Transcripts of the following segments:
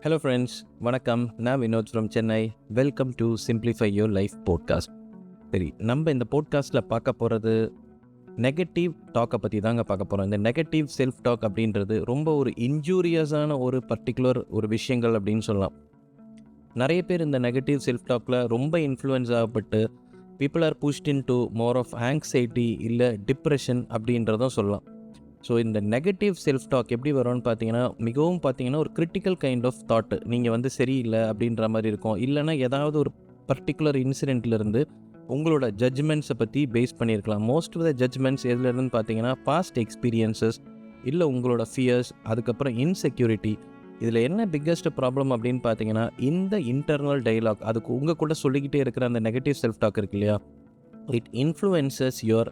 Hello friends, வணக்கம். நான் Vinod from Chennai. Welcome to simplify your life podcast. சரி, நம்ம இந்த போட்காஸ்ட்டில் பார்க்க போகிறது நெகட்டிவ் டாக்கை பற்றி தாங்க பார்க்க போகிறோம். இந்த நெகட்டிவ் செல்ஃப் டாக் அப்படின்றது ரொம்ப ஒரு இன்ஜூரியஸான ஒரு பர்டிகுலர் ஒரு விஷயங்கள் அப்படின்னு சொல்லலாம். நிறைய பேர் இந்த நெகட்டிவ் செல்ஃப் டாக்கில் ரொம்ப இன்ஃப்ளூயன்ஸ் ஆகப்பட்டு people are pushed in to more of anxiety இல்லை டிப்ரெஷன் அப்படின்றதும் சொல்லலாம். ஸோ இந்த நெகட்டிவ் செல்ஃப் டாக் எப்படி வரும்னு பார்த்தீங்கன்னா ஒரு கிரிட்டிக்கல் கைண்ட் ஆஃப் தாட்டு. நீங்கள் சரியில்லை அப்படின்ற மாதிரி இருக்கும். இல்லைனா ஏதாவது ஒரு பர்டிகுலர் இன்சிடென்ட்லேருந்து உங்களோட ஜட்ஜ்மெண்ட்ஸை பற்றி பேஸ் பண்ணியிருக்கலாம். மோஸ்ட் ஆஃப் த ஜட்ஜ்மெண்ட்ஸ் எதுலேருந்து பார்த்தீங்கன்னா பாஸ்ட் எக்ஸ்பீரியன்சஸ் இல்லை உங்களோட ஃபியர்ஸ், அதுக்கப்புறம் இன்செக்யூரிட்டி. இதில் என்ன பிக்கஸ்ட் ப்ராப்ளம் அப்படின்னு பார்த்தீங்கன்னா இந்த இன்டர்னல் டைலாக், அதுக்கு உங்கள் கூட சொல்லிக்கிட்டே இருக்கிற அந்த நெகட்டிவ் செல்ஃப் டாக் இருக்கு இல்லையா, it influences your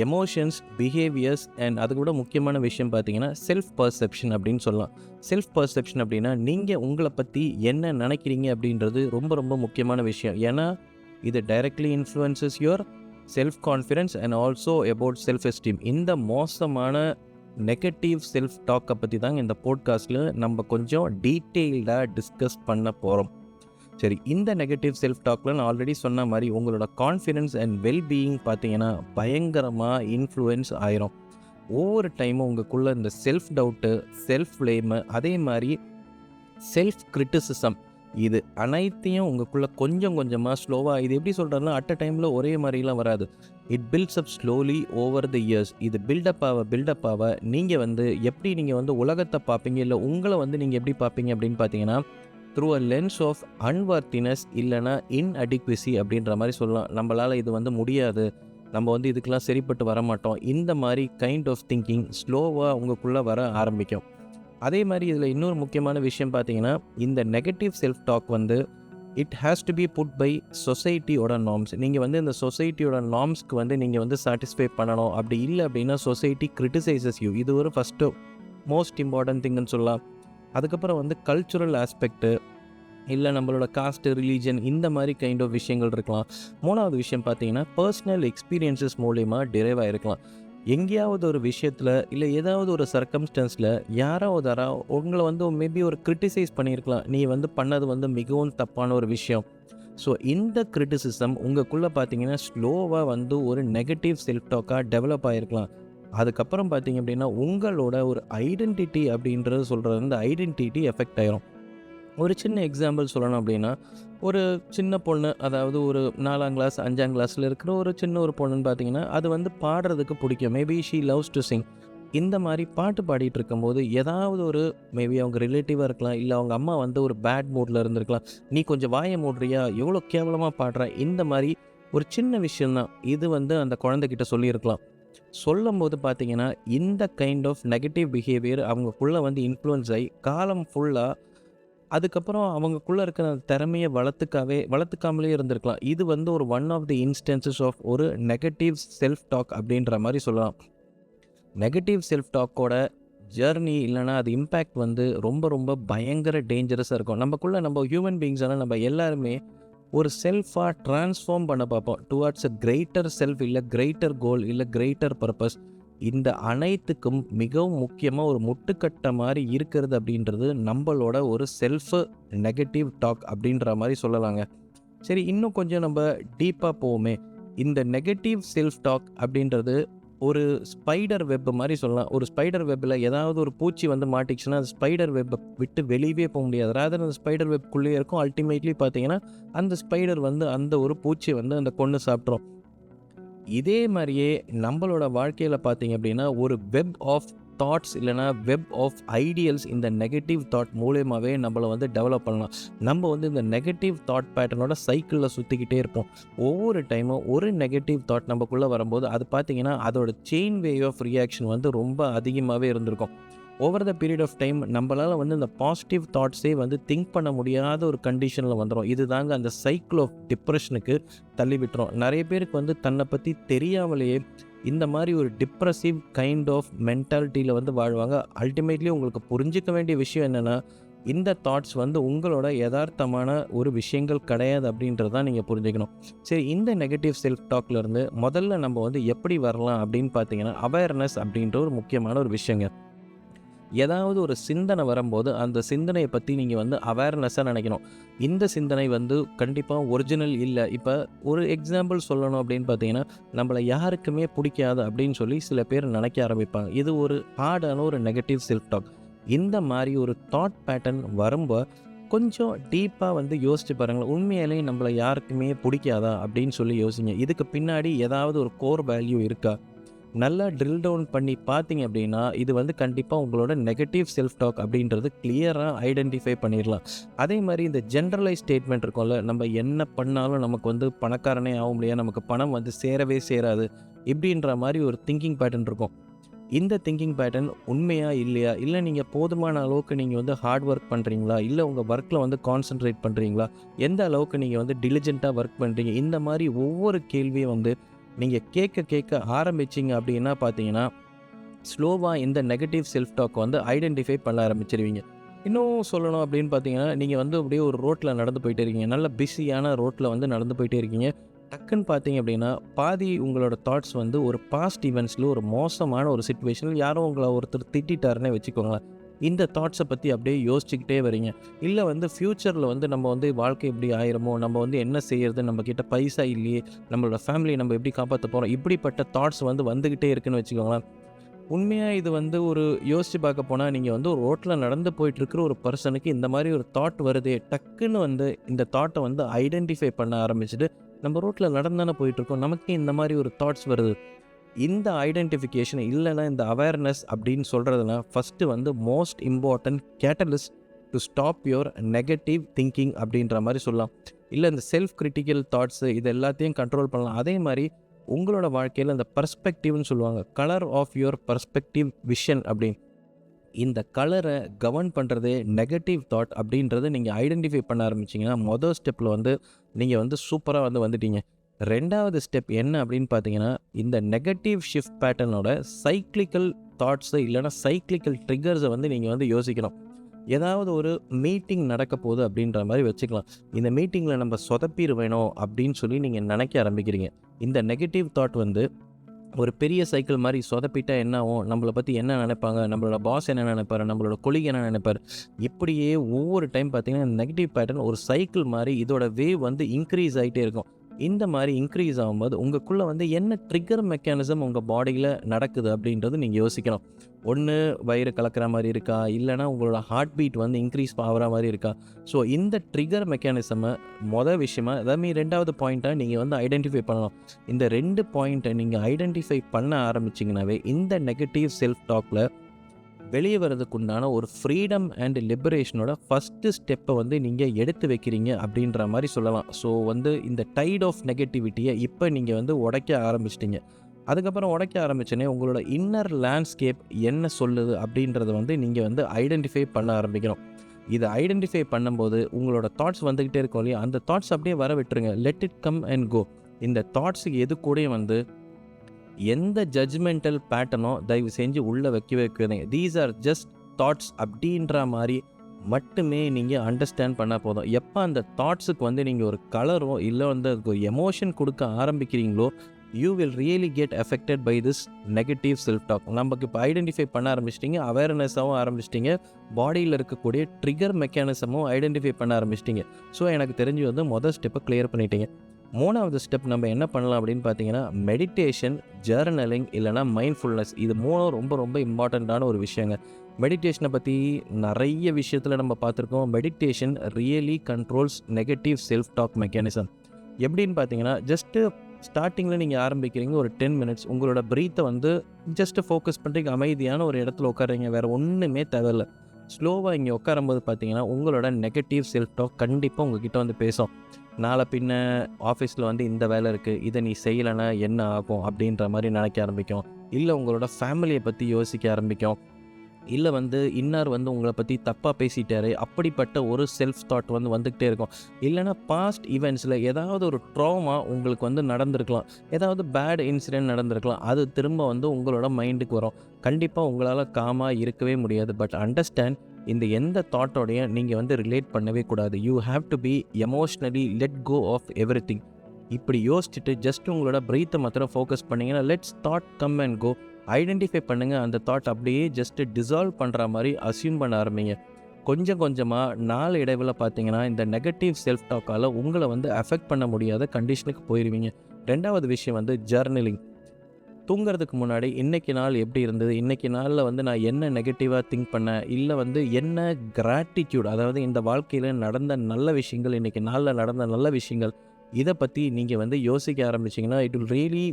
emotions, behaviours and அது கூட முக்கியமான விஷயம் பார்த்தீங்கன்னா செல்ஃப் பர்செப்ஷன் அப்படின்னு சொல்லலாம். செல்ஃப் பர்செப்ஷன் அப்படின்னா நீங்கள் உங்களை பற்றி என்ன நினைக்கிறீங்க அப்படின்றது ரொம்ப ரொம்ப முக்கியமான விஷயம். ஏன்னா இது directly influences your self confidence and also about self esteem. இந்த மோசமான நெகட்டிவ் செல்ஃப் டாக்கை பற்றி தாங்க இந்த போட்காஸ்ட்டில் நம்ம கொஞ்சம் டீட்டெயில்டாக டிஸ்கஸ் பண்ண போகிறோம். சரி, இந்த நெகட்டிவ் செல்ஃப் டாக்கில் நான் ஆல்ரெடி சொன்ன மாதிரி உங்களோட கான்ஃபிடென்ஸ் அண்ட் வெல்பீயிங் பார்த்தீங்கன்னா பயங்கரமாக இன்ஃப்ளூயன்ஸ் ஆயிரும். ஒவ்வொரு டைமும் உங்களுக்குள்ளே இந்த செல்ஃப் டவுட்டு, செல்ஃப் ப்ளேமு, அதே மாதிரி செல்ஃப் கிரிட்டிசிசம், இது அனைத்தையும் உங்களுக்குள்ளே கொஞ்சம் கொஞ்சமாக ஸ்லோவாக, இது எப்படி சொல்கிறதுனா அட் அ டைமில் ஒரே மாதிரிலாம் வராது. It builds up slowly over the years. இது பில்டப் ஆக நீங்கள் எப்படி உலகத்தை பார்ப்பீங்க, இல்லை உங்களை நீங்கள் எப்படி பார்ப்பீங்க அப்படின்னு பார்த்தீங்கன்னா த்ரூ அ லென்ஸ் ஆஃப் அன்வர்த்தினஸ் இல்லைனா இன்அடிக்வசி அப்படின்ற மாதிரி சொல்லலாம். நம்மளால் இது முடியாது, நம்ம இதுக்கெல்லாம் சரிப்பட்டு வரமாட்டோம், இந்த மாதிரி கைண்ட் ஆஃப் திங்கிங் ஸ்லோவாக உங்களுக்குள்ளே வர ஆரம்பிக்கும். அதே மாதிரி இதில் இன்னொரு முக்கியமான விஷயம் பார்த்தீங்கன்னா இந்த negative self talk it has to be put by சொசைட்டியோட நார்ம்ஸ். நீங்கள் இந்த சொசைட்டியோட நார்ம்ஸ்க்கு நீங்கள் சாட்டிஸ்ஃபை பண்ணணும். அப்படி இல்லை அப்படின்னா சொசைட்டி கிரிட்டிசைசஸ் யூ. இது ஒரு ஃபஸ்ட்டு மோஸ்ட் இம்பார்ட்டன்ட் திங்குன்னு சொல்லலாம். அதுக்கப்புறம் கல்ச்சுரல் ஆஸ்பெக்ட்டு, இல்லை நம்மளோட காஸ்ட்டு, ரிலீஜன், இந்த மாதிரி கைண்ட் ஆஃப் விஷயங்கள் இருக்கலாம். மூணாவது விஷயம் பார்த்தீங்கன்னா பர்சனல் எக்ஸ்பீரியன்ஸஸ் மூலயமா டிரைவ் ஆகிருக்கலாம். எங்கேயாவது ஒரு விஷயத்தில் இல்லை ஏதாவது ஒரு சர்க்கம்ஸ்டன்ஸில் யாராவது உங்களை மேபி ஒரு கிரிட்டிசைஸ் பண்ணியிருக்கலாம். நீ பண்ணது மிகவும் தப்பான ஒரு விஷயம். ஸோ இந்த கிரிட்டிசிசம் உங்களுக்குள்ளே பார்த்தீங்கன்னா ஸ்லோவாக ஒரு நெகட்டிவ் செல்ஃப் டாக்காக டெவலப் ஆகிருக்கலாம். அதுக்கப்புறம் பார்த்தீங்க அப்படின்னா உங்களோட ஒரு ஐடென்டிட்டி அப்படின்றது சொல்கிறது இந்த ஐடென்டிட்டி எஃபெக்ட் ஆயிரும். ஒரு சின்ன எக்ஸாம்பிள் சொல்லணும் அப்படின்னா, ஒரு சின்ன பொண்ணு, அதாவது ஒரு 4ஆம் கிளாஸ் 5ஆம் கிளாஸில் இருக்கிற ஒரு சின்ன ஒரு பொண்ணுன்னு பார்த்தீங்கன்னா அது பாடுறதுக்கு பிடிக்கும். Maybe she loves to Singh. இந்த மாதிரி பாட்டு பாடிட்டு இருக்கும்போது ஏதாவது ஒரு மேபி அவங்க ரிலேட்டிவாக இருக்கலாம், இல்லை அவங்க அம்மா ஒரு பேட் மூடில் இருந்திருக்கலாம். நீ கொஞ்சம் வாயை மூடுறியா, எவ்வளோ கேவலமாக பாடுற, இந்த மாதிரி ஒரு சின்ன விஷயந்தான் இது அந்த குழந்தைகிட்ட சொல்லியிருக்கலாம். சொல்லும் போது பார்த்தீங்கன்னா இந்த கைண்ட் ஆஃப் நெகட்டிவ் பிஹேவியர் அவங்களுக்குள்ளே இன்ஃப்ளூயன்ஸ் ஆகி காலம் ஃபுல்லாக அதுக்கப்புறம் அவங்களுக்குள்ளே இருக்கிற திறமையை வளர்த்துக்காமலே இருந்திருக்கலாம். இது ஒரு one of the instances of ஒரு நெகட்டிவ் செல்ஃப் டாக் அப்படின்ற மாதிரி சொல்லலாம். நெகட்டிவ் செல்ஃப் டாக்கோட ஜர்னி இல்லைனா அது இம்பேக்ட் ரொம்ப ரொம்ப பயங்கர டேஞ்சரஸாக இருக்கும். நம்ம ஹியூமன் பீயிங்ஸான நம்ம எல்லாருமே ஒரு செல்ஃபாக ட்ரான்ஸ்ஃபார்ம் பண்ண பார்ப்போம் டுவார்ட்ஸ் அ கிரேட்டர் செல்ஃப், இல்லை கிரேட்டர் கோல், இல்லை கிரேட்டர் பர்பஸ். இந்த அனைத்துக்கும் மிகவும் முக்கியமாக ஒரு முட்டுக்கட்டை மாதிரி இருக்கிறது அப்படின்றது நம்மளோட ஒரு செல்ஃப் நெகட்டிவ் டாக் அப்படின்ற மாதிரி சொல்லலாங்க. சரி, இன்னும் கொஞ்சம் நம்ம டீப்பாக போவோமே. இந்த நெகட்டிவ் செல்ஃப் டாக் அப்படின்றது ஒரு ஸ்பைடர் வெப் மாதிரி சொல்லலாம். ஒரு ஸ்பைடர் வெப்பில் ஏதாவது ஒரு பூச்சி மாட்டிச்சுன்னா அது ஸ்பைடர் வெப்பை விட்டு வெளியவே போக முடியாது. ராதர் அந்த ஸ்பைடர் வெப்குள்ளேயே இருக்கும். அல்டிமேட்லி பார்த்தீங்கன்னா அந்த ஸ்பைடர் அந்த ஒரு பூச்சி அந்த கொன்று சாப்பிட்றோம். இதே மாதிரியே நம்மளோட வாழ்க்கையில் பார்த்தீங்க அப்படின்னா ஒரு வெப் ஆஃப் தாட்ஸ் இல்லைனா வெப் ஆஃப் ஐடியல்ஸ் இந்த நெகட்டிவ் தாட் மூலயமாவே நம்மளை டெவலப் பண்ணலாம். நம்ம இந்த நெகட்டிவ் தாட் பேட்டர்னோட சைக்கிளில் சுற்றிக்கிட்டே இருப்போம். ஒவ்வொரு டைமும் ஒரு நெகட்டிவ் தாட் நமக்குள்ளே வரும்போது அது பார்த்தீங்கன்னா அதோட செயின் வே ஆஃப் ரியாக்ஷன் ரொம்ப அதிகமாகவே இருந்திருக்கும். Over the period of time நம்மளால் இந்த பாசிட்டிவ் தாட்ஸே திங்க் பண்ண முடியாத ஒரு கண்டிஷனில் வந்துடும். இது தாங்க அந்த சைக்கிள் ஆஃப் டிப்ரெஷனுக்கு தள்ளி விட்டுரும். நிறைய பேருக்கு தன்னை பற்றி தெரியாமலேயே இந்த மாதிரி ஒரு டிப்ரெசிவ் கைண்ட் ஆஃப் மென்டாலிட்டியில் வாழ்வாங்க. அல்டிமேட்லி உங்களுக்கு புரிஞ்சிக்க வேண்டிய விஷயம் என்னென்னா இந்த தாட்ஸ் உங்களோட யதார்த்தமான ஒரு விஷயங்கள் கிடையாது அப்படின்றது தான் நீங்கள் புரிஞ்சுக்கணும். சரி, இந்த நெகட்டிவ் செல்ஃப் டாக்லேருந்து முதல்ல நம்ம எப்படி வரலாம் அப்படின்னு பார்த்தீங்கன்னா அவேர்னஸ் அப்படின்ற ஒரு முக்கியமான ஒரு விஷயங்க. ஏதாவது ஒரு சிந்தனை வரும்போது அந்த சிந்தனையை பற்றி நீங்கள் வந்து அவேர்னஸாக நினைக்கணும். இந்த சிந்தனை வந்து கண்டிப்பாக ஒரிஜினல் இல்லை. இப்போ ஒரு எக்ஸாம்பிள் சொல்லணும் அப்படின்னு பார்த்தீங்கன்னா, நம்மளை யாருக்குமே பிடிக்காது அப்படின்னு சொல்லி சில பேர் நினைக்க ஆரம்பிப்பாங்க. இது ஒரு ஹார்டான ஒரு நெகட்டிவ் செல்ஃப் டாக். இந்த மாதிரி ஒரு தாட் பேட்டர்ன் வரும்போது கொஞ்சம் டீப்பாக வந்து யோசிச்சு பாருங்களேன். உண்மையிலேயே நம்மளை யாருக்குமே பிடிக்காதா அப்படின்னு சொல்லி யோசிங்க. இதுக்கு பின்னாடி ஏதாவது ஒரு கோர் வேல்யூ இருக்கா? நல்லா ட்ரில் டவுன் பண்ணி பார்த்தீங்க அப்படின்னா, இது வந்து கண்டிப்பாக உங்களோட நெகட்டிவ் செல்ஃப் டாக் அப்படின்றது கிளியராக ஐடென்டிஃபை பண்ணிடலாம். அதே மாதிரி இந்த ஜென்ரலைஸ் ஸ்டேட்மெண்ட் இருக்கும்ல, நம்ம என்ன பண்ணாலும் நமக்கு வந்து பணக்காரனே ஆக முடியாது, நமக்கு பணம் வந்து சேரவே சேராது, இப்படின்ற மாதிரி ஒரு திங்கிங் பேட்டர்ன் இருக்கும். இந்த திங்கிங் பேட்டர்ன் உண்மையா இல்லையா? இல்லை நீங்கள் போதுமான அளவுக்கு நீங்கள் வந்து ஹார்ட் ஒர்க் பண்ணுறீங்களா? இல்லை உங்கள் ஒர்க்கில் வந்து கான்சென்ட்ரேட் பண்ணுறீங்களா? எந்த அளவுக்கு நீங்கள் வந்து டிலிஜென்ட்டாக ஒர்க் பண்ணுறீங்க? இந்த மாதிரி ஒவ்வொரு கேள்வியும் வந்து நீங்கள் கேட்க கேட்க ஆரம்பிச்சிங்க அப்படின்னா பார்த்தீங்கன்னா, ஸ்லோவாக இந்த நெகட்டிவ் செல்ஃப் டாக் வந்து ஐடென்டிஃபை பண்ண ஆரம்பிச்சிருவீங்க. இன்னும் சொல்லணும் அப்படின்னு பார்த்தீங்கன்னா, நீங்கள் வந்து அப்படியே ஒரு ரோட்டில் நடந்து போயிட்டே இருக்கீங்க. நல்ல பிஸியான ரோட்டில் வந்து நடந்து போயிட்டே இருக்கீங்க. டக்குன்னு பார்த்தீங்க அப்படின்னா, பாதி உங்களோட தாட்ஸ் வந்து ஒரு பாஸ்ட் ஈவெண்ட்ஸில் ஒரு மோசமான ஒரு சிச்சுவேஷனில் யாரோ உங்களை ஒருத்தர் திட்டாருன்னே வச்சுக்கோங்களேன். இந்த தாட்ஸை பற்றி அப்படியே யோசிச்சுக்கிட்டே வரீங்க. இல்லை வந்து ஃப்யூச்சரில் வந்து நம்ம வந்து வாழ்க்கை எப்படி ஆயிருமோ, நம்ம வந்து என்ன செய்யறது, நம்மக்கிட்ட பைசா இல்லையே, நம்மளோட ஃபேமிலியை நம்ம எப்படி காப்பாற்ற போகிறோம், இப்படிப்பட்ட தாட்ஸ் வந்து வந்துக்கிட்டே இருக்குன்னு வச்சுக்கோங்களேன். உண்மையாக இது வந்து ஒரு யோசித்து பார்க்க போனால், நீங்கள் வந்து ஒரு ரோட்டில் நடந்து போயிட்டுருக்கிற ஒரு பர்சனுக்கு இந்த மாதிரி ஒரு தாட் வருதே, டக்குன்னு வந்து இந்த தாட்டை வந்து ஐடென்டிஃபை பண்ண ஆரம்பிச்சுட்டு, நம்ம ரோட்டில் நடந்தானே போயிட்டுருக்கோம், நமக்கே இந்த மாதிரி ஒரு தாட்ஸ் வருது. இந்த ஐடென்டிஃபிகேஷன் இல்லைன்னா இந்த அவேர்னஸ் அப்படின்னு சொல்கிறதுனா ஃபஸ்ட்டு வந்து most important catalyst to stop your negative thinking அப்படின்ற மாதிரி சொல்லலாம். இல்லை இந்த செல்ஃப் கிரிட்டிக்கல் தாட்ஸு இது எல்லாத்தையும் கண்ட்ரோல் பண்ணலாம். அதே மாதிரி உங்களோட வாழ்க்கையில் இந்த பர்ஸ்பெக்டிவ்னு சொல்லுவாங்க, colour of your perspective vision அப்படின்னு. இந்த கலரை கவர்ன் பண்ணுறதே நெகட்டிவ் தாட் அப்படின்றத நீங்கள் ஐடென்டிஃபை பண்ண ஆரம்பிச்சிங்கன்னா, மொதல் ஸ்டெப்பில் வந்து நீங்கள் வந்து சூப்பராக வந்துட்டீங்க. ரெண்டாவது ஸ்டெப் என்ன அப்படின்னு பார்த்தீங்கன்னா, இந்த நெகட்டிவ் ஷிஃப்ட் பேட்டர்னோட சைக்ளிக்கல் தாட்ஸை இல்லைனா சைக்ளிக்கல் ட்ரிகர்ஸை வந்து நீங்கள் வந்து யோசிக்கணும். ஏதாவது ஒரு மீட்டிங் நடக்க போகுது அப்படின்ற மாதிரி வச்சுக்கலாம். இந்த மீட்டிங்கில் நம்ம சொதப்பிடுவேணும் அப்படின்னு சொல்லி நீங்கள் நினைக்க ஆரம்பிக்கிறீங்க. இந்த நெகட்டிவ் தாட் வந்து ஒரு பெரிய சைக்கிள் மாதிரி சொதப்பிட்டா என்ன ஆகும், நம்மளை பற்றி என்ன நினைப்பாங்க, நம்மளோட பாஸ் என்ன நினைப்பார், நம்மளோட கொலீக் என்ன நினைப்பார், இப்படியே ஒவ்வொரு டைம் பார்த்தீங்கன்னா நெகட்டிவ் பேட்டர்ன் ஒரு சைக்கிள் மாதிரி இதோட வேவ் வந்து இன்க்ரீஸ் ஆகிட்டே இருக்கும். இந்த மாதிரி இன்க்ரீஸ் ஆகும்போது உங்களுக்குள்ளே வந்து என்ன ட்ரிகர் மெக்கானிசம் உங்கள் பாடியில் நடக்குது அப்படின்றது நீங்கள் யோசிக்கணும். ஒன்று வயிறு கலக்கிற மாதிரி இருக்கா, இல்லைனா உங்களோட ஹார்ட் பீட் வந்து இன்க்ரீஸ் ஆகிற மாதிரி இருக்கா. ஸோ இந்த ட்ரிகர் மெக்கானிசமை மொதல் விஷயமா அதாவது ரெண்டாவது பாயிண்ட்டாக நீங்கள் வந்து ஐடென்டிஃபை பண்ணலாம். இந்த 2 பாயிண்ட்டை நீங்கள் ஐடென்டிஃபை பண்ண ஆரம்பிச்சிங்கனாவே இந்த நெகட்டிவ் செல்ஃப் டாக்கில் வெளியே வர்றதுக்குண்டான ஒரு ஃப்ரீடம் அண்ட் லிபரேஷனோட ஃபஸ்ட்டு ஸ்டெப்பை வந்து நீங்கள் எடுத்து வைக்கிறீங்க அப்படின்ற மாதிரி சொல்லலாம். ஸோ வந்து இந்த டைட் ஆஃப் நெகட்டிவிட்டியை இப்போ நீங்கள் வந்து உடைக்க ஆரம்பிச்சிட்டிங்க. அதுக்கப்புறம் உடைக்க ஆரம்பிச்சோன்னே உங்களோட இன்னர் லேண்ட்ஸ்கேப் என்ன சொல்லுது அப்படின்றத வந்து நீங்கள் வந்து ஐடென்டிஃபை பண்ண ஆரம்பிக்கணும். இதை ஐடென்டிஃபை பண்ணும்போது உங்களோட தாட்ஸ் வந்துக்கிட்டே இருக்கும் இல்லையா, அந்த தாட்ஸ் அப்படியே வர விட்டுருங்க. லெட் இட் கம் அண்ட் கோ. இந்த தாட்ஸுக்கு எது கூடயும் வந்து எந்த ஜட்ஜ்மெண்டல் பேட்டர்னோ தயவு செஞ்சு உள்ளே வைக்காதீங்க. தீஸ் ஆர் ஜஸ்ட் தாட்ஸ் அப்படின்ற மாதிரி மட்டுமே நீங்கள் அண்டர்ஸ்டாண்ட் பண்ணால் போதும். எப்போ அந்த தாட்ஸுக்கு வந்து நீங்கள் ஒரு கலரோ இல்லை வந்து அதுக்கு ஒரு எமோஷன் கொடுக்க ஆரம்பிக்கிறீங்களோ, you will really get affected by this negative self talk. நமக்கு இப்போ ஐடென்டிஃபை பண்ண ஆரம்பிச்சிட்டிங்க, அவேர்னஸாகவும் ஆரம்பிச்சிட்டிங்க, பாடியில் இருக்கக்கூடிய ட்ரிகர் மெக்கானிசமும் ஐடென்டிஃபை பண்ண ஆரம்பிச்சிட்டிங்க. ஸோ எனக்கு தெரிஞ்சு வந்து மொதல் ஸ்டெப்பை கிளியர் பண்ணிட்டீங்க. மூணாவது ஸ்டெப் நம்ம என்ன பண்ணலாம் அப்படின்னு பார்த்தீங்கன்னா, மெடிடேஷன், ஜர்னலிங் இல்லைனா மைண்ட்ஃபுல்னஸ். இது மூணும் ரொம்ப ரொம்ப இம்பார்ட்டண்ட்டான ஒரு விஷயங்க. மெடிடேஷனை பற்றி நிறைய விஷயத்தில் நம்ம பார்த்துருக்கோம். Meditation really controls negative self talk mechanism. எப்படின்னு பார்த்தீங்கன்னா, ஜஸ்ட்டு ஸ்டார்டிங்கில் நீங்கள் ஆரம்பிக்கிறீங்க ஒரு 10 மினிட்ஸ் உங்களோட ப்ரீத்தை வந்து ஜஸ்ட்டு ஃபோக்கஸ் பண்ணுறீங்க, அமைதியான ஒரு இடத்துல உட்காருங்க, வேறு ஒன்றுமே தேவையில்லை. ஸ்லோவாக இங்கே உட்காரும்போது பார்த்தீங்கன்னா உங்களோட நெகட்டிவ் செல்ஃப் டாக் கண்டிப்பாக உங்ககிட்ட வந்து பேசும். நாளை பின்ன ஆஃபீஸில் வந்து இந்த வேலை இருக்குது, இதை நீ செய்யலைன்னா என்ன ஆகும் அப்படின்ற மாதிரி நினைக்க ஆரம்பிக்கும். இல்லை உங்களோட ஃபேமிலியை பற்றி யோசிக்க ஆரம்பிக்கும். இல்லை வந்து இன்னார் வந்து உங்களை பற்றி தப்பாக பேசிட்டாரு, அப்படிப்பட்ட ஒரு செல்ஃப் தாட் வந்து வந்துக்கிட்டே இருக்கும். இல்லைனா பாஸ்ட் ஈவெண்ட்ஸில் ஏதாவது ஒரு ட்ராமா உங்களுக்கு வந்து நடந்திருக்கலாம், ஏதாவது பேட் இன்சிடென்ட் நடந்திருக்கலாம், அது திரும்ப வந்து உங்களோட மைண்டுக்கு வரும். கண்டிப்பாக உங்களால் காமாக இருக்கவே முடியாது. பட் அண்டர்ஸ்டாண்ட், இந்த எந்த தாட்டோடையும் நீங்கள் வந்து ரிலேட் பண்ணவே கூடாது. You have to be emotionally let go of everything. இப்படி யோசிச்சுட்டு ஜஸ்ட் உங்களோட ப்ரீத்தை மாத்திரம் ஃபோக்கஸ் பண்ணிங்கன்னா let's thought come and go. Identify பண்ணுங்கள். அந்த தாட் அப்படியே ஜஸ்ட்டு டிசால்வ் பண்ணுற மாதிரி அசியூம் பண்ண ஆரம்பிங்க. கொஞ்சம் கொஞ்சமாக நாள் இடைவில் பார்த்தீங்கன்னா இந்த நெகட்டிவ் செல்ஃப் டாக்கால் உங்களை வந்து அஃபெக்ட் பண்ண முடியாத கண்டிஷனுக்கு போயிடுவீங்க. ரெண்டாவது விஷயம் வந்து ஜர்னலிங். தூங்குறதுக்கு முன்னாடி இன்றைக்கி நாள் எப்படி இருந்தது, இன்றைக்கி நாளில் வந்து நான் என்ன நெகட்டிவாக திங்க் பண்ணேன், இல்லை வந்து என்ன கிராட்டிடியூட், அதாவது இந்த வாழ்க்கையில் நடந்த நல்ல விஷயங்கள், இன்றைக்கி நாளில் நடந்த நல்ல விஷயங்கள், இதை பற்றி நீங்கள் வந்து யோசிக்க ஆரம்பிச்சிங்கன்னா it will really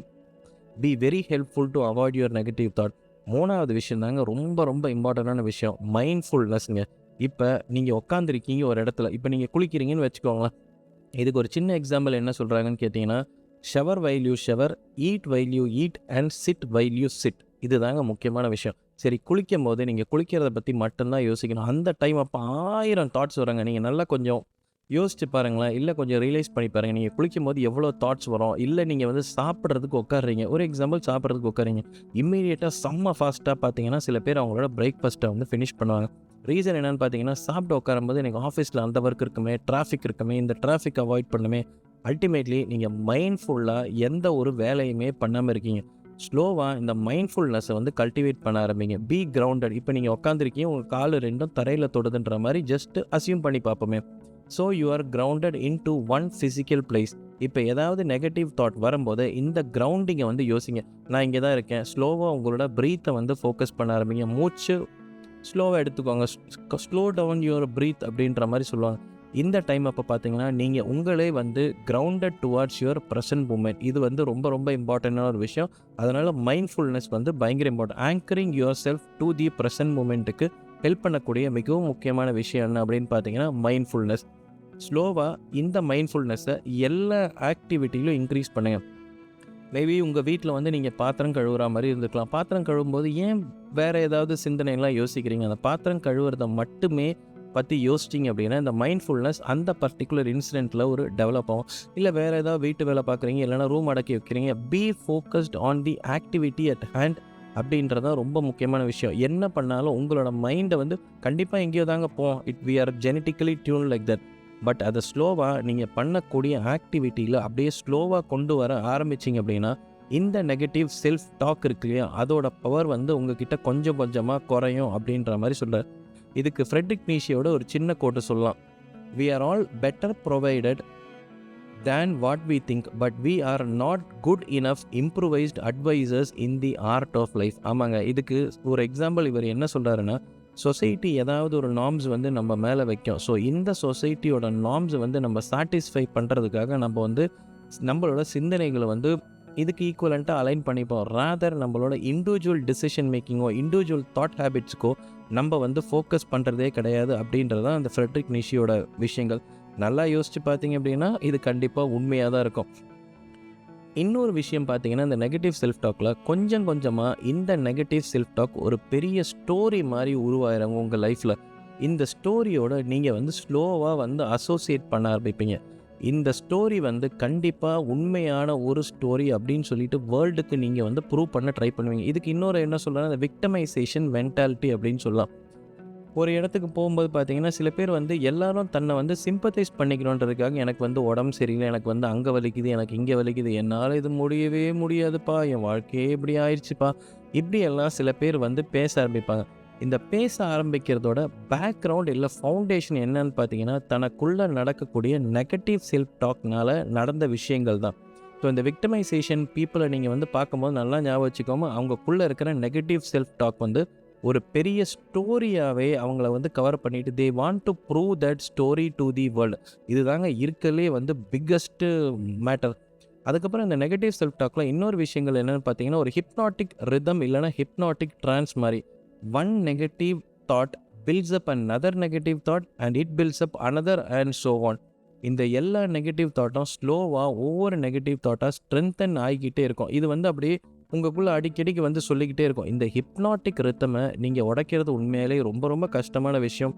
be very helpful to avoid your negative thought. மூணாவது விஷயம் தாங்க ரொம்ப ரொம்ப இம்பார்ட்டண்டான விஷயம், மைண்ட்ஃபுல்னஸ்ங்க. இப்போ நீங்கள் உட்காந்துருக்கீங்க ஒரு இடத்துல, இப்போ நீங்கள் குளிக்கிறீங்கன்னு வச்சுக்கோங்களேன். இதுக்கு ஒரு சின்ன எக்ஸாம்பிள் என்ன சொல்கிறாங்கன்னு கேட்டிங்கன்னா, shower while you shower, eat while you eat and chit while you sit. இது தாங்க முக்கியமான விஷயம். சரி, குளிக்கும் போது நீங்கள் குளிக்கிறத பற்றி மட்டும்தான் யோசிக்கணும். அந்த டைம் அப்போ 1000 தாட்ஸ் வராங்க. நீங்கள் நல்லா கொஞ்சம் யோசிச்சு பாருங்களேன், இல்லை கொஞ்சம் ரியலைஸ் பண்ணி பாருங்கள். நீங்கள் குளிக்கும்போது எவ்வளோ தாட்ஸ் வரும். இல்லை நீங்கள் வந்து சாப்பிட்றதுக்கு உட்காடுறீங்க, ஒரு எக்ஸாம்பிள் சாப்பிட்றதுக்கு உட்காரீங்க, இம்மீடியட்டாக செம்ம ஃபாஸ்ட்டாக பார்த்தீங்கன்னா சில பேர் அவங்களோட பிரேக்ஃபாஸ்ட்டை வந்து ஃபினிஷ் பண்ணுவாங்க. ரீசன் என்னென்னு பார்த்தீங்கன்னா, சாப்பிட்டு உட்காரும்போது எனக்கு ஆஃபீஸில் அந்த ஒர்க் இருக்குமே, டிராஃபிக் இருக்குமே, இந்த டிராஃபிக் அவாய்ட் பண்ணுமே. அல்டிமேட்லி நீங்கள் மைண்ட்ஃபுல்லாக எந்த ஒரு வேலையுமே பண்ணாமல் இருக்கீங்க. ஸ்லோவாக இந்த மைண்ட்ஃபுல்னஸை வந்து கல்டிவேட் பண்ண ஆரம்பிங்க. Be grounded. இப்போ நீங்கள் உட்காந்துருக்கீங்க, உங்கள் கால் ரெண்டும் தரையில் தொடுதுன்ற மாதிரி ஜஸ்ட் அசியூம் பண்ணி பார்ப்போமே. So you are grounded in to one physical place. இப்போ ஏதாவது நெகட்டிவ் தாட் வரும்போது இந்த கிரவுண்டிங்கை வந்து யோசிங்க. நான் இங்கே தான் இருக்கேன். ஸ்லோவாக உங்களோட ப்ரீத்தை வந்து ஃபோக்கஸ் பண்ண ஆரம்பிங்க. மூச்சு ஸ்லோவாக எடுத்துக்கோங்க. ஸ்லோ டவுன் யுவர் ப்ரீத் அப்படின்ற மாதிரி சொல்லுவாங்க. இந்த டைம் அப்போ பார்த்தீங்கன்னா நீங்கள் உங்களே வந்து grounded towards your present moment. இது வந்து ரொம்ப ரொம்ப இம்பார்ட்டண்டான ஒரு விஷயம். அதனால் மைண்ட்ஃபுல்னஸ் வந்து பயங்கர important. Anchoring your self to the present மூமெண்ட்டுக்கு ஹெல்ப் பண்ணக்கூடிய மிகவும் முக்கியமான விஷயம் என்ன அப்படின்னு பார்த்தீங்கன்னா மைண்ட்ஃபுல்னஸ். ஸ்லோவாக இந்த மைண்ட்ஃபுல்னஸை எல்லா ஆக்டிவிட்டியிலும் இன்க்ரீஸ் பண்ணுங்கள். மேபி உங்கள் வீட்டில் வந்து நீங்கள் பாத்திரம் கழுவுற மாதிரி இருந்துக்கலாம். பாத்திரம் கழுவும்போது ஏன் வேறு ஏதாவது சிந்தனைலாம் யோசிக்கிறீங்க? அந்த பாத்திரம் கழுவுறதை மட்டுமே பற்றி யோசிச்சிங்க அப்படின்னா இந்த மைண்ட்ஃபுல்னஸ் அந்த பர்டிகுலர் இன்சிடெண்ட்டில் ஒரு டெவலப் ஆகும். இல்லை வேறு ஏதாவது வீட்டு வேலை பார்க்குறீங்க, இல்லைனா ரூம் அடக்கி வைக்கிறீங்க, B focused on the activity at hand அப்படின்றதான் ரொம்ப முக்கியமான விஷயம். என்ன பண்ணாலும் உங்களோட மைண்டை வந்து கண்டிப்பாக எங்கேயோ தாங்க போவோம். We are genetically tune like that. But அதை ஸ்லோவாக நீங்கள் பண்ணக்கூடிய ஆக்டிவிட்டியில் அப்படியே ஸ்லோவாக கொண்டு வர ஆரம்பிச்சிங்க அப்படின்னா இந்த நெகட்டிவ் செல்ஃப் டாக் இருக்கு இல்லையா, அதோட பவர் வந்து உங்ககிட்ட கொஞ்சம் கொஞ்சமாக குறையும் அப்படின்ற மாதிரி சொல்கிறார். இதுக்கு ஃப்ரெட்ரிக் நீஷியோட ஒரு சின்ன கோட்டு சொல்லலாம். We are all better provided than what we think, but we are not good enough improvised advisers in the art of life. ஆமாங்க, இதுக்கு ஒரு எக்ஸாம்பிள் இவர் என்ன சொல்கிறாருன்னா, சொசைட்டி ஏதாவது ஒரு நார்ம்ஸ் வந்து நம்ம மேலே வைக்கும். ஸோ இந்த சொசைட்டியோட நார்ம்ஸ் வந்து நம்ம சாட்டிஸ்ஃபை பண்ணுறதுக்காக நம்ம வந்து நம்மளோட சிந்தனைகளை வந்து இதுக்கு ஈக்குவலண்ட்டாக அலைன் பண்ணிப்போம். ராதர் நம்மளோட இண்டிவிஜுவல் டிசிஷன் மேக்கிங்கோ இண்டிவிஜுவல் தாட் ஹேபிட்ஸ்க்கோ நம்ம வந்து ஃபோக்கஸ் பண்ணுறதே கிடையாது அப்படின்றதான் அந்த ஃப்ரெட்ரிக் நீஷியோட விஷயங்கள். நல்லா யோசித்து பார்த்தீங்க அப்படின்னா இது கண்டிப்பாக உண்மையாக தான் இருக்கும். இன்னொரு விஷயம் பார்த்தீங்கன்னா, இந்த நெகட்டிவ் செல்ஃப் டாக்கில் கொஞ்சம் கொஞ்சமாக இந்த நெகட்டிவ் செல்ஃப் டாக் ஒரு பெரிய ஸ்டோரி மாதிரி உருவாயிரங்க உங்கள் லைஃப்பில். இந்த ஸ்டோரியோட நீங்கள் வந்து ஸ்லோவாக வந்து அசோசியேட் பண்ண ஆரம்பிப்பீங்க. இந்த ஸ்டோரி வந்து கண்டிப்பாக உண்மையான ஒரு ஸ்டோரி அப்படின்னு சொல்லிட்டு வேர்ல்டுக்கு நீங்கள் வந்து ப்ரூவ் பண்ண ட்ரை பண்ணுவீங்க. இதுக்கு இன்னொரு என்ன சொல்லலாம், இந்த விக்டமைசேஷன் மென்டாலிட்டி அப்படின்னு சொல்லலாம். ஒரு இடத்துக்கு போகும்போது பார்த்தீங்கன்னா சில பேர் வந்து எல்லாரும் தன்னை வந்து சிம்பத்தைஸ் பண்ணிக்கணுன்றதுக்காக எனக்கு வந்து உடம்பு சரியில்லை, எனக்கு வந்து அங்கே வலிக்குது, எனக்கு இங்கே வலிக்குது, என்னால் இது முடியவே முடியாதுப்பா, என் வாழ்க்கையே இப்படி ஆயிடுச்சுப்பா, இப்படியெல்லாம் சில பேர் வந்து பேச ஆரம்பிப்பாங்க. இந்த பேச ஆரம்பிக்கிறதோட பேக்ரவுண்ட் இல்லை ஃபவுண்டேஷன் என்னன்னு பார்த்தீங்கன்னா தனக்குள்ளே நடக்கக்கூடிய நெகட்டிவ் செல்ஃப் டாக்னால நடந்த விஷயங்கள் தான். ஸோ இந்த விக்டமைசேஷன் பீப்புளை நீங்கள் வந்து பார்க்கும்போது நல்லா ஞாபகம் வச்சுக்கோங்க, அவங்கக்குள்ளே இருக்கிற நெகட்டிவ் செல்ஃப் டாக் வந்து ஒரு பெரிய ஸ்டோரியாகவே அவங்கள வந்து கவர் பண்ணிவிட்டு they want to prove that story to the world. இது தாங்க இருக்கலே வந்து பிக்கஸ்ட்டு மேட்டர். அதுக்கப்புறம் இந்த நெகட்டிவ் செல்ஃப் டாக்கில் இன்னொரு விஷயங்கள் என்னென்னு பார்த்தீங்கன்னா ஒரு ஹிப்னாட்டிக் ரிதம் இல்லைனா ஹிப்னாட்டிக் ட்ரான்ஸ் மாதிரி. One negative thought builds up another negative thought and it builds up another and so on. இந்த எல்லா நெகட்டிவ் தாட்டும் ஸ்லோவாக ஒவ்வொரு நெகட்டிவ் தாட்டாக ஸ்ட்ரென்தன் ஆகிக்கிட்டே இருக்கும். இது வந்து அப்படியே உங்களுக்குள்ளே அடிக்கடிக்கு வந்து சொல்லிக்கிட்டே இருக்கும். இந்த ஹிப்னாட்டிக் ரித்தமை நீங்கள் உடைக்கிறது உண்மையிலே ரொம்ப ரொம்ப கஷ்டமான விஷயம்.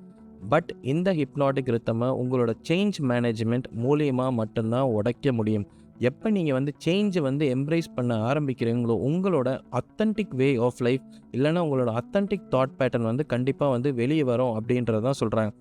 பட் இந்த ஹிப்னாட்டிக் ரித்தமை உங்களோட சேஞ்ச் மேனேஜ்மெண்ட் மூலியமாக மட்டும்தான் உடைக்க முடியும். எப்போ நீங்கள் வந்து சேஞ்சை வந்து எம்ப்ரேஸ் பண்ண ஆரம்பிக்கிறீங்களோ உங்களோட அத்தன்டிக் வே ஆஃப் லைஃப் இல்லைனா உங்களோட அத்தன்டிக் தாட் பேட்டர்ன் வந்து கண்டிப்பாக வந்து வெளியே வரும் அப்படின்றதான் சொல்கிறாங்க.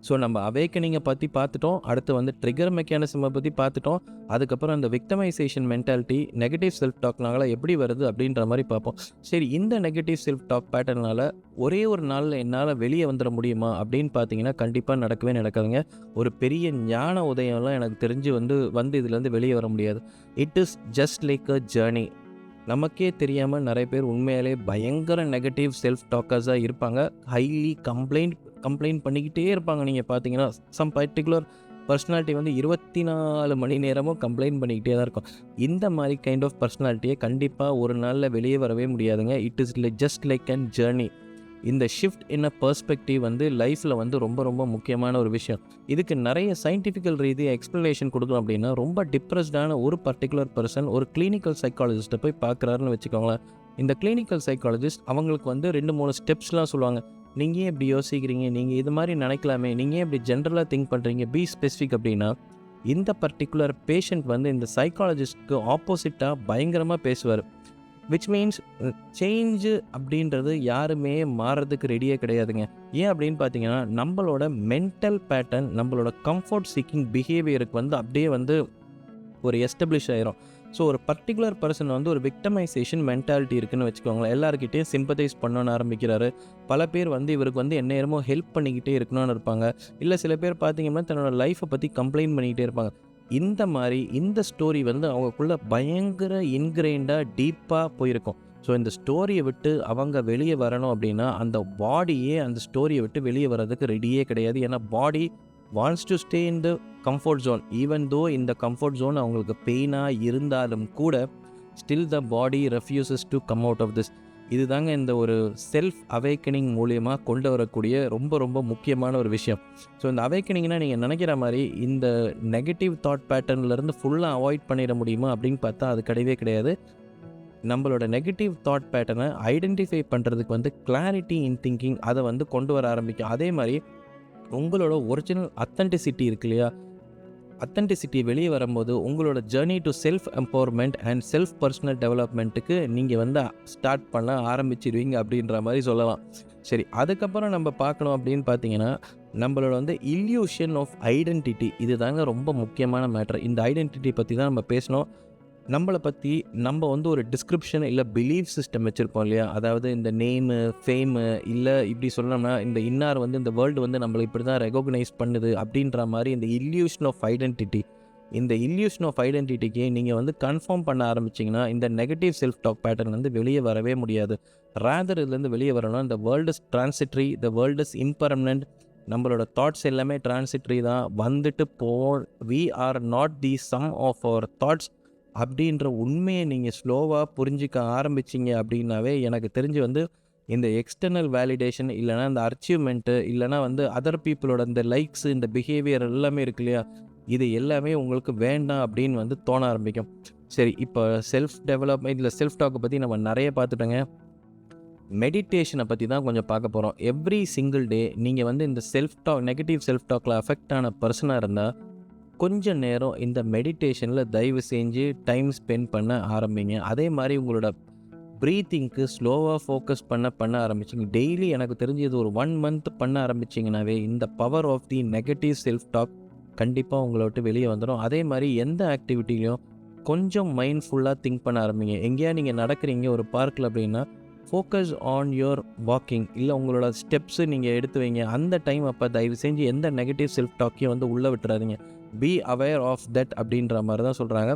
ஸோ நம்ம அவேக்கனிங்கை பற்றி பார்த்துட்டோம், அடுத்து வந்து ட்ரிகர் மெக்கானிசமை பற்றி பார்த்துட்டோம், அதுக்கப்புறம் அந்த விக்டமைசேஷன் மென்டாலிட்டி நெகட்டிவ் செல்ஃப் டாக்னால எப்படி வருது அப்படின்ற மாதிரி பார்ப்போம். சரி, இந்த நெகட்டிவ் செல்ஃப் டாக் பேட்டர்னால் ஒரே ஒரு நாளில் என்னால் வெளியே வந்துட முடியுமா அப்படின்னு பார்த்தீங்கன்னா கண்டிப்பாக நடக்கவே நடக்காதுங்க. ஒரு பெரிய ஞான உதயம்லாம் எனக்கு தெரிஞ்சு வந்து இதுலேருந்து வெளியே வர முடியாது. It is just like a journey. நமக்கே தெரியாமல் நிறைய பேர் உண்மையாலே பயங்கர நெகட்டிவ் செல்ஃப் டாக்கர்ஸாக இருப்பாங்க. ஹைலி கம்ப்ளைண்ட் பண்ணிக்கிட்டே இருப்பாங்க. நீங்கள் பார்த்தீங்கன்னா சம் பர்டிகுலர் பர்சனாலிட்டி வந்து 24 மணி நேரமும் கம்ப்ளைண்ட் பண்ணிக்கிட்டே தான் இருக்கும். இந்த மாதிரி கைண்ட் ஆஃப் பர்சனாலிட்டியை கண்டிப்பாக ஒரு நாளில் வெளியே வரவே முடியாதுங்க. It is just like an journey. இந்த ஷிஃப்ட் இன் அ பெர்ஸ்பெக்டிவ் வந்து லைஃப்பில் வந்து ரொம்ப ரொம்ப முக்கியமான ஒரு விஷயம். இதுக்கு நிறைய சயின்டிஃபிக்கல் ரீதியாக எக்ஸ்ப்ளனேஷன் கொடுக்கணும் அப்படின்னா, ரொம்ப டிப்ரெஸ்டான ஒரு பர்டிகுலர் பர்சன் ஒரு கிளினிக்கல் சைக்காலஜிஸ்ட்டை போய் பார்க்குறாருன்னு வச்சுக்கோங்களேன். இந்த கிளினிக்கல் சைக்காலஜிஸ்ட் அவங்களுக்கு வந்து 2-3 ஸ்டெப்ஸ்லாம் சொல்லுவாங்க. நீங்கள் ஏன் இப்படி யோசிக்கிறீங்க, நீங்கள் இது மாதிரி நினைக்கலாமே, நீங்கள் ஏன் இப்படி ஜென்ரலாக திங்க் பண்ணுறீங்க, பி ஸ்பெசிஃபிக் அப்படின்னா, இந்த பர்டிகுலர் பேஷண்ட் வந்து இந்த சைக்காலஜிஸ்ட்க்கு ஆப்போசிட்டாக பயங்கரமாக பேசுவார். விச் மீன்ஸ் சேஞ்சு அப்படின்றது யாருமே மாறுறதுக்கு ரெடியே கிடையாதுங்க. ஏன் அப்படின்னு பார்த்தீங்கன்னா, நம்மளோட மென்டல் பேட்டர்ன், நம்மளோட கம்ஃபர்ட் சீக்கிங் பிஹேவியருக்கு வந்து அப்படியே வந்து ஒரு எஸ்டப்ளிஷ் ஆயிரும். ஸோ ஒரு பர்டிகுலர் பர்சன் வந்து ஒரு விக்டமைசேஷன் மென்டாலிட்டி இருக்குன்னு வச்சுக்கோங்களேன். எல்லாருக்கிட்டையும் சிம்பத்தைஸ் பண்ணணும்னு ஆரம்பிக்கிறாரு. பல பேர் வந்து இவருக்கு வந்து எந்நேரமோ ஹெல்ப் பண்ணிக்கிட்டே இருக்கணும்னு இருப்பாங்க. இல்லை சில பேர் பார்த்தீங்கன்னா தன்னோட லைஃப்பை பற்றி கம்ப்ளைண்ட் பண்ணிக்கிட்டே இருப்பாங்க. இந்த ஸ்டோரி வந்து அவங்களுக்குள்ள பயங்கர இன்கிரைண்டாக டீப்பாக போயிருக்கும். ஸோ இந்த ஸ்டோரியை விட்டு அவங்க வெளியே வரணும் அப்படின்னா, அந்த பாடியே அந்த ஸ்டோரியை விட்டு வெளியே வர்றதுக்கு ரெடியே கிடையாது. ஏன்னா body wants to stay in the comfort zone. Even though இந்த கம்ஃபர்ட் ஜோன் அவங்களுக்கு பெயினாக இருந்தாலும் கூட, still the body refuses to come out of this. இதுதாங்க இந்த ஒரு செல்ஃப் அவேக்கனிங் மூலியமாக கொண்டு வரக்கூடிய ரொம்ப ரொம்ப முக்கியமான ஒரு விஷயம். ஸோ இந்த அவேக்கனிங்னா நீங்கள் நினைக்கிற மாதிரி இந்த நெகட்டிவ் தாட் பேட்டர்ன்லேருந்து ஃபுல்லாக அவாய்ட் பண்ணிட முடியுமா அப்படின்னு பார்த்தா அது கிடையவே கிடையாது. நம்மளோட நெகட்டிவ் தாட் பேட்டர்னை ஐடென்டிஃபை பண்ணுறதுக்கு வந்து கிளாரிட்டி இன் திங்கிங் அதை வந்து கொண்டு வர ஆரம்பிக்கும். அதே மாதிரி உங்களோட ஒரிஜினல் அத்தன்டிசிட்டி இருக்கு இல்லையா, அத்தன்டிசிட்டி வெளியே வரும்போது உங்களோட journey to self empowerment and self personal டெவலப்மெண்ட்டுக்கு நீங்கள் வந்து ஸ்டார்ட் பண்ண ஆரம்பிச்சிடுவீங்க அப்படின்ற மாதிரி சொல்லலாம். சரி, அதுக்கப்புறம் நம்ம பார்க்கணும் அப்படின்னு பார்த்தீங்கன்னா, நம்மளோட வந்து இல்யூஷன் ஆஃப் ஐடென்டிட்டி, இது தாங்க ரொம்ப முக்கியமான மேட்ரு. இந்த ஐடென்டிட்டி பற்றி தான் நம்ம பேசணும். நம்மளை பற்றி நம்ம வந்து ஒரு டிஸ்கிரிப்ஷன் இல்லை பிலீஃப் சிஸ்டம் வச்சுருப்போம் இல்லையா, அதாவது இந்த நேமு, ஃபேமு, இல்லை இப்படி சொல்லணும்னா இந்த இன்னார் வந்து இந்த வேர்ல்டு வந்து நம்மளை இப்படி தான் ரெகக்னைஸ் பண்ணுது அப்படின்ற மாதிரி இந்த இல்யூஷன் ஆஃப் ஐடென்டிட்டி. இந்த இல்யூஷன் ஆஃப் ஐடென்டிட்டிக்கு நீங்கள் வந்து கன்ஃபார்ம் பண்ண ஆரம்பிச்சிங்கன்னா இந்த நெகட்டிவ் செல்ஃப் டாக் பேட்டர்ன் வந்து வெளியே வரவே முடியாது. ரேதர் இதுலேருந்து வெளியே வரணும். இந்த world is transitory, the world is impermanent. நம்மளோட தாட்ஸ் எல்லாமே டிரான்சிட்ரி தான், வந்துட்டு we are not the sum of our thoughts அப்படின்ற உண்மையை நீங்கள் ஸ்லோவாக புரிஞ்சிக்க ஆரம்பிச்சிங்க அப்படின்னாவே எனக்கு தெரிஞ்சு வந்து இந்த எக்ஸ்டர்னல் வேலிடேஷன் இல்லைனா இந்த அச்சீவ்மெண்ட்டு இல்லைனா வந்து அதர் பீப்புளோட இந்த லைக்ஸு, இந்த பிஹேவியர் எல்லாமே இருக்கு இல்லையா, இது எல்லாமே உங்களுக்கு வேண்டாம் அப்படின்னு வந்து தோண ஆரம்பிக்கும். சரி, இப்போ செல்ஃப் டெவலப்மெண்ட் இல்லை செல்ஃப் டாக்கை பற்றி நம்ம நிறைய பார்த்துட்டோங்க. மெடிடேஷனை பற்றி தான் கொஞ்சம் பார்க்க போகிறோம். எவ்ரி சிங்கிள் டே நீங்கள் வந்து இந்த செல்ஃப் டாக் நெகட்டிவ் செல்ஃப் டாக்கில் அஃபெக்ட் ஆன பர்சனாக இருந்தால் கொஞ்சம் நேரம் இந்த மெடிடேஷனில் தயவு செஞ்சு டைம் ஸ்பெண்ட் பண்ண ஆரம்பிங்க. அதே மாதிரி உங்களோட ப்ரீத்திங்க்கு ஸ்லோவாக ஃபோக்கஸ் பண்ண ஆரம்பிச்சிங்க. டெய்லி எனக்கு தெரிஞ்சு இது ஒரு 1 month பண்ண ஆரம்பிச்சிங்கனாவே இந்த power of the negative self talk கண்டிப்பாக உங்களை விட்டு வெளியே வந்துடும். அதே மாதிரி எந்த ஆக்டிவிட்டிலையும் கொஞ்சம் மைண்ட்ஃபுல்லாக திங்க் பண்ண ஆரம்பிங்க. எங்கேயா நீங்கள் நடக்கிறீங்க ஒரு பார்க்கில் அப்படின்னா, ஃபோக்கஸ் ஆன் யுவர் வாக்கிங், இல்லை உங்களோட ஸ்டெப்ஸு நீங்கள் எடுத்து வைங்க. அந்த டைம் அப்போ தயவு செஞ்சு எந்த நெகட்டிவ் செல்ஃப் டாக்கையும் வந்து உள்ளே விட்டுறாதீங்க. பி அவேர் ஆஃப் தட் அப்படின்ற மாதிரி தான் சொல்கிறாங்க.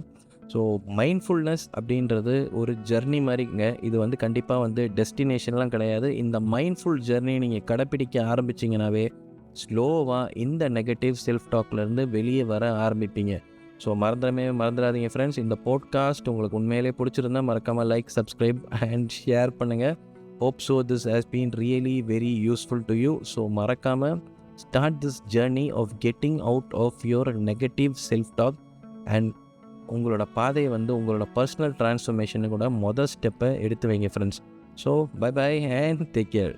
ஸோ மைண்ட்ஃபுல்னஸ் அப்படின்றது ஒரு ஜர்னி மாதிரிங்க. இது வந்து கண்டிப்பாக வந்து டெஸ்டினேஷன்லாம் கிடையாது. இந்த மைண்ட்ஃபுல் ஜர்னியை நீங்கள் கடைப்பிடிக்க ஆரம்பிச்சிங்கனாவே ஸ்லோவாக இந்த நெகட்டிவ் செல்ஃப் டாக்லேருந்து வெளியே வர ஆரம்பிப்பீங்க. ஸோ மறந்துடாதீங்க ஃப்ரெண்ட்ஸ். இந்த பாட்காஸ்ட் உங்களுக்கு உண்மையிலே பிடிச்சிருந்தா மறக்காமல் லைக், சப்ஸ்கிரைப் அண்ட் ஷேர் பண்ணுங்கள். Hope so this has been really very useful to you. So மறக்காமல் start this journey of getting out of your negative self-talk and உங்களோட பாதையை வந்து உங்களோட பர்சனல் டிரான்ஸ்ஃபர்மேஷனு கூட மொதல் ஸ்டெப்பை எடுத்து வைங்க friends. So bye and take care.